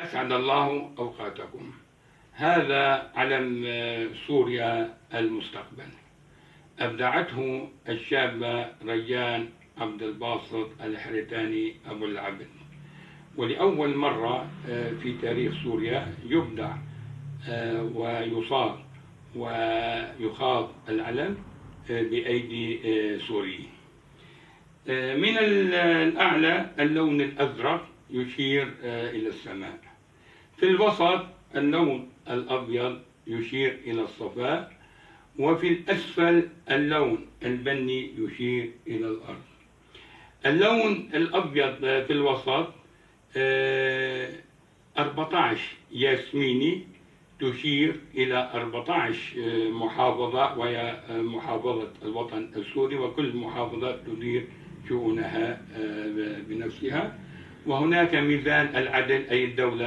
أسعد الله أوقاتكم. هذا علم سوريا المستقبل، أبدعته الشابة ريان عبد الباسط الحريتاني أبو العبد، ولأول مرة في تاريخ سوريا يبدع ويصاغ ويخاض العلم بأيدي سوريين. من الأعلى اللون الأزرق يشير إلى السماء، في الوسط اللون الأبيض يشير إلى الصفاء، وفي الأسفل اللون البني يشير إلى الأرض. اللون الأبيض في الوسط 14 ياسميني تشير إلى 14 محافظة، وهي محافظة الوطن السوري، وكل محافظة تدير شؤونها بنفسها. وهناك ميزان العدل أي الدولة